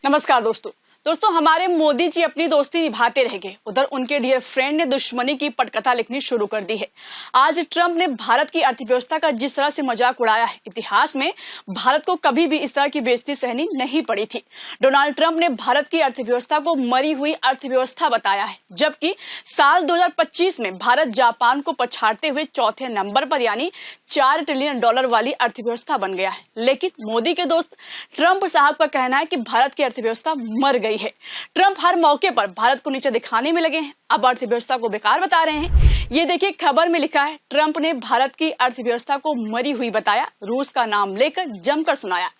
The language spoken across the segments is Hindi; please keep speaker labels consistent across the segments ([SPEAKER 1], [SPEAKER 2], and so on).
[SPEAKER 1] नमस्कार दोस्तों हमारे मोदी जी अपनी दोस्ती निभाते रह गए। उधर उनके डियर फ्रेंड ने दुश्मनी की पटकथा लिखनी शुरू कर दी है। आज ट्रंप ने भारत की अर्थव्यवस्था का जिस तरह से मजाक उड़ाया है, इतिहास में भारत को कभी भी इस तरह की बेइज्जती सहनी नहीं पड़ी थी। डोनाल्ड ट्रंप ने भारत की अर्थव्यवस्था को मरी हुई अर्थव्यवस्था बताया है, जबकि साल 2025 में भारत जापान को पछाड़ते हुए चौथे नंबर पर यानी $4 ट्रिलियन वाली अर्थव्यवस्था बन गया है। लेकिन मोदी के दोस्त ट्रंप साहब का कहना है कि भारत की अर्थव्यवस्था मर गई है। ट्रंप हर मौके पर भारत को नीचे दिखाने में लगे हैं, अब अर्थव्यवस्था को बेकार बता रहे हैं। ये देखिए, खबर में लिखा है, ट्रंप ने भारत की अर्थव्यवस्था को मरी हुई बताया, रूस का नाम लेकर जमकर सुनाया।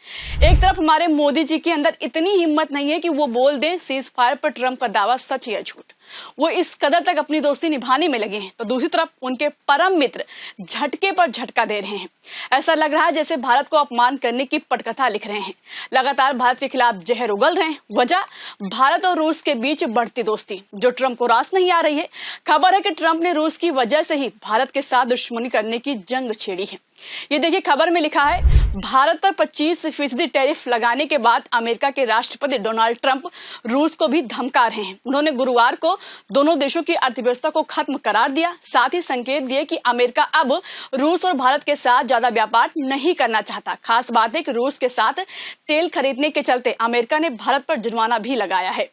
[SPEAKER 1] एक तरफ हमारे मोदी जी के अंदर इतनी हिम्मत नहीं है कि वो बोल दें सीज फायर पर ट्रंप का दावा सच या झूठ, वो इस कदर तक अपनी दोस्ती निभाने में लगे हैं, तो दूसरी तरफ उनके परम मित्र झटके पर झटका दे रहे हैं। ऐसा लग रहा है जैसे भारत को अपमान करने की पटकथा लिख रहे हैं। लगातार भारत के खिलाफ जहर उगल रहे हैं। वजह भारत और रूस के बीच बढ़ती दोस्ती जो ट्रंप को रास नहीं आ रही है। खबर है कि ट्रंप ने रूस की वजह से ही भारत के साथ दुश्मनी करने की जंग छेड़ी है। ये देखिए, खबर में लिखा है, भारत पर 25% टैरिफ लगाने के बाद अमेरिका के राष्ट्रपति डोनाल्ड ट्रंप रूस को भी धमका रहे हैं। उन्होंने गुरुवार को दोनों देशों की अर्थव्यवस्था को खत्म करार दिया, साथ ही संकेत दिए कि अमेरिका अब रूस और भारत के साथ ज्यादा व्यापार नहीं करना चाहता। खास बात है कि रूस के साथ तेल खरीदने के चलते अमेरिका ने भारत पर जुर्माना भी लगाया है।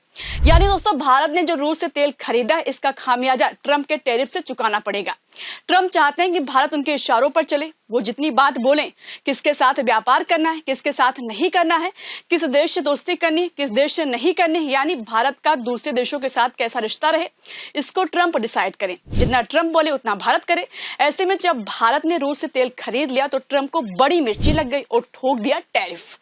[SPEAKER 1] यानी दोस्तों, भारत ने जो रूस से तेल खरीदा है, इसका खामियाजा ट्रंप के टैरिफ से चुकाना पड़ेगा। ट्रंप चाहते हैं कि भारत उनके इशारों पर चले, वो जितनी बात बोलें, किसके साथ व्यापार करना है, किसके साथ नहीं करना है, किस देश से दोस्ती करनी है, किस देश से नहीं करनी, यानी भारत का दूसरे देशों के साथ कैसा रिश्ता रहे, इसको ट्रंप डिसाइड करें। जितना ट्रंप बोले उतना भारत करे। ऐसे में जब भारत ने रूस से तेल खरीद लिया तो ट्रंप को बड़ी मिर्ची लग गई और ठोक दिया टैरिफ।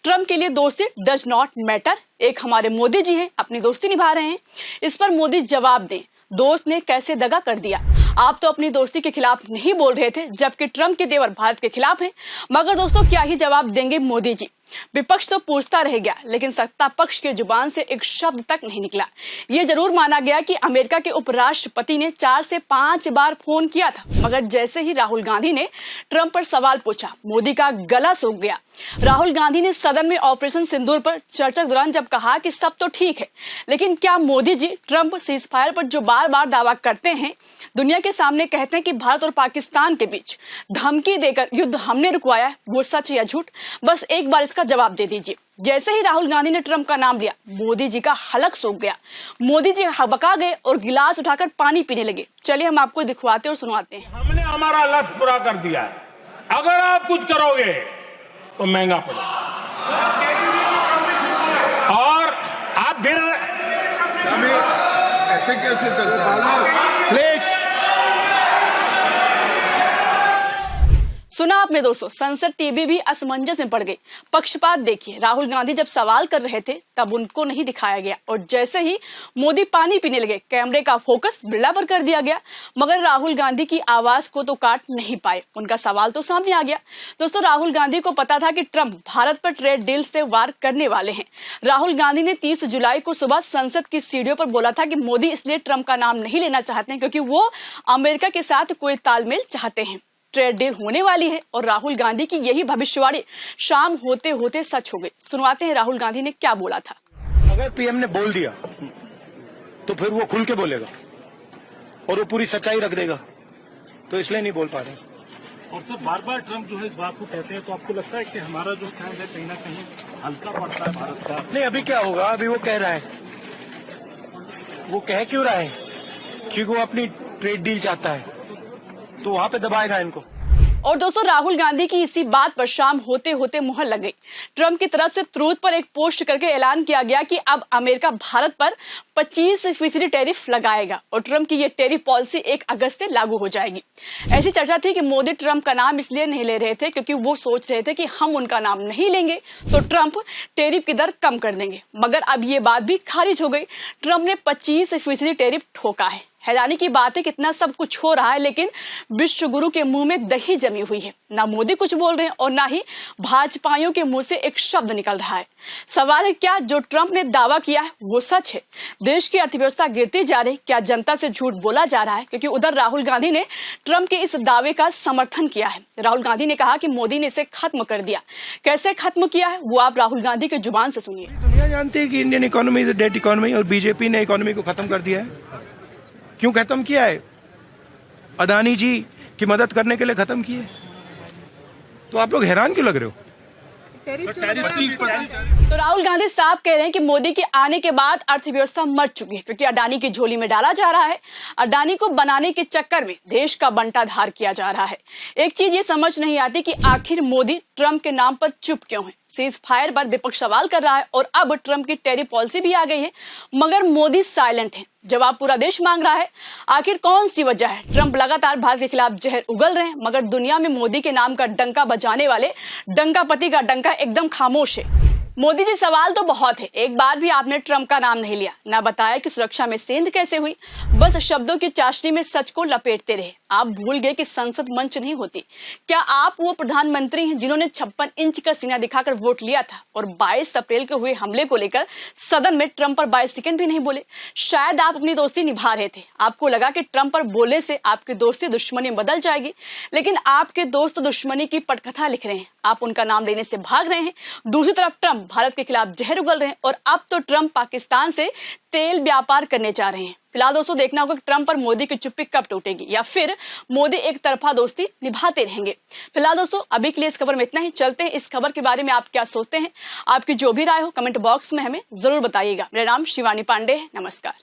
[SPEAKER 1] ट्रंप के लिए दोस्ती डज नॉट मैटर। एक हमारे मोदी जी हैं, अपनी दोस्ती निभा रहे हैं। इस पर मोदी जवाब दें, दोस्त ने कैसे दगा कर दिया। आप तो अपनी दोस्ती के खिलाफ नहीं बोल रहे थे, जबकि ट्रंप के तेवर भारत के खिलाफ हैं। मगर दोस्तों, क्या ही जवाब देंगे मोदी जी। विपक्ष तो पूछता रह गया, लेकिन सत्ता पक्ष के जुबान से एक शब्द तक नहीं निकला। ये जरूर माना गया कि अमेरिका के उपराष्ट्रपति ने 4 से 5 बार फोन किया था, मगर जैसे ही राहुल गांधी ने ट्रंप पर सवाल पूछा, मोदी का गला सूख गया। राहुल गांधी ने सदन में ऑपरेशन सिंदूर पर चर्चा के दौरान जब कहा कि सब तो ठीक है, लेकिन क्या Modi ji Trump cease fire पर जो बार बार दावा करते हैं, दुनिया के सामने कहते हैं कि भारत और पाकिस्तान के बीच धमकी देकर युद्ध हमने रुकवाया है, वो सच या झूठ? बस एक बार इसका जवाब दे दीजिए। जैसे ही राहुल गांधी ने ट्रंप का नाम लिया, मोदी जी का हलक सूख गया। मोदी जी हबका गए और गिलास उठाकर पानी पीने लगे। चलिए हम आपको दिखवाते और सुनवाते हैं।
[SPEAKER 2] हमने हमारा लक्ष्य पूरा कर दिया है, अगर आप कुछ करोगे तो महंगा पड़ेगा। और आप फिर
[SPEAKER 3] ऐसे कैसे चलता है?
[SPEAKER 2] प्लीज
[SPEAKER 1] सुना आपने दोस्तों, संसद टीवी भी असमंजस में पड़ गई। पक्षपात देखिए, राहुल गांधी जब सवाल कर रहे थे तब उनको नहीं दिखाया गया, और जैसे ही मोदी पानी पीने लगे, कैमरे का फोकस बिरला पर कर दिया गया। मगर राहुल गांधी की आवाज को तो काट नहीं पाए, उनका सवाल तो सामने आ गया। दोस्तों, राहुल गांधी को पता था कि ट्रंप भारत पर ट्रेड डील से वार करने वाले हैं। राहुल गांधी ने 30 जुलाई को सुबह संसद की सीढ़ियों पर बोला था कि मोदी इसलिए ट्रंप का नाम नहीं लेना चाहते हैं क्योंकि वो अमेरिका के साथ कोई तालमेल चाहते हैं। ट्रेड डील होने वाली है और राहुल गांधी की यही भविष्यवाणी शाम होते होते सच हो गई। सुनवाते हैं राहुल गांधी ने क्या बोला था।
[SPEAKER 4] अगर पीएम ने बोल दिया तो फिर वो खुल के बोलेगा और वो पूरी सच्चाई रख देगा, तो इसलिए नहीं बोल पा रहे।
[SPEAKER 5] और सर, बार बार ट्रंप जो है इस बात को कहते हैं, तो आपको लगता है कि हमारा जो स्टैंड है कहीं ना कहीं हल्का पड़ता है भारत का?
[SPEAKER 4] नहीं, अभी क्या होगा, अभी वो कह रहा है। वो कह क्यों रहा है? क्योंकि वो अपनी ट्रेड डील चाहता है, तो वहां पे दबाएगा इनको।
[SPEAKER 1] और दोस्तों, राहुल गांधी की इसी बात पर शाम होते होते मुहर लग गई। ट्रंप की तरफ से ट्रूथ पर एक पोस्ट करके ऐलान किया गया कि अब अमेरिका भारत पर 25% टैरिफ लगाएगा और ट्रंप की ये टैरिफ पॉलिसी 1 अगस्त से लागू हो जाएगी। ऐसी चर्चा थी कि मोदी ट्रंप का नाम इसलिए नहीं ले रहे थे क्योंकि वो सोच रहे थे कि हम उनका नाम नहीं लेंगे तो ट्रंप टैरिफ की दर कम कर देंगे। मगर अब ये बात भी खारिज हो गई। ट्रंप ने 25% टैरिफ ठोका है। हैरानी की बात है कि इतना सब कुछ हो रहा है, लेकिन विश्व गुरु के मुंह में दही जमी हुई है। ना मोदी कुछ बोल रहे हैं और ना ही भाजपाइयों के मुंह से एक शब्द निकल रहा है। सवाल है, क्या जो ट्रंप ने दावा किया है वो सच है? देश की अर्थव्यवस्था गिरती जा रही, क्या जनता से झूठ बोला जा रहा है? क्योंकि उधर राहुल गांधी ने ट्रंप के इस दावे का समर्थन किया है। राहुल गांधी ने कहा कि मोदी ने इसे खत्म कर दिया। कैसे खत्म किया है वो आप राहुल गांधी की जुबान से सुनिए।
[SPEAKER 4] दुनिया जानती है कि Indian economy is a dead economy और बीजेपी ने इकोनॉमी को खत्म कर दिया है। क्यों खत्म किया है? अदानी जी की मदद करने के लिए खत्म किए। तो आप लोग हैरान क्यों लग रहे हो?
[SPEAKER 1] तो राहुल गांधी साफ कह रहे हैं कि मोदी के आने के बाद अर्थव्यवस्था मर चुकी है, क्योंकि अडानी की झोली में डाला जा रहा है। अडानी को बनाने के चक्कर में देश का बंटाधार किया जा रहा है। एक चीज ये समझ नहीं आती कि आखिर मोदी ट्रंप के नाम पर चुप क्यों है। सीज फायर पर विपक्ष सवाल कर रहा है और अब ट्रंप की टैरिफ पॉलिसी भी आ गई है, मगर मोदी साइलेंट है। जवाब पूरा देश मांग रहा है। आखिर कौन सी वजह है? ट्रंप लगातार भारत के खिलाफ जहर उगल रहे हैं, मगर दुनिया में मोदी के नाम का डंका बजाने वाले डंकापति का डंका एकदम खामोश है। मोदी जी, सवाल तो बहुत है, एक बार भी आपने ट्रंप का नाम नहीं लिया, ना बताया कि सुरक्षा में सेंध कैसे हुई। बस शब्दों की चाशनी में सच को लपेटते रहे। आप भूल गए कि संसद मंच नहीं होती। क्या आप वो प्रधानमंत्री हैं जिन्होंने 56 इंच का सीना दिखाकर वोट लिया था और 22 अप्रैल को हुए हमले को लेकर सदन में ट्रंप पर 22 सेकंड भी नहीं बोले? शायद आप अपनी दोस्ती निभा रहे थे। आपको लगा कि ट्रंप पर बोलने से आपकी दोस्ती दुश्मनी में बदल जाएगी, लेकिन आपके दोस्त दुश्मनी की पटकथा लिख रहे हैं। आप उनका नाम लेने से भाग रहे हैं। दूसरी तरफ ट्रंप भारत के खिलाफ जहर उगल रहे हैं और अब तो ट्रंप पाकिस्तान से तेल व्यापार करने जा रहे हैं। फिलहाल दोस्तों, देखना होगा कि ट्रंप पर मोदी की चुप्पी कब टूटेगी या फिर मोदी एक तरफा दोस्ती निभाते रहेंगे। फिलहाल दोस्तों, अभी के लिए इस खबर में इतना ही। चलते हैं इस खबर के बारे में आप क्या सोचते हैं। आपकी जो भी राय हो कमेंट बॉक्स में हमें जरूर बताइएगा। मेरा नाम शिवानी पांडे है। नमस्कार।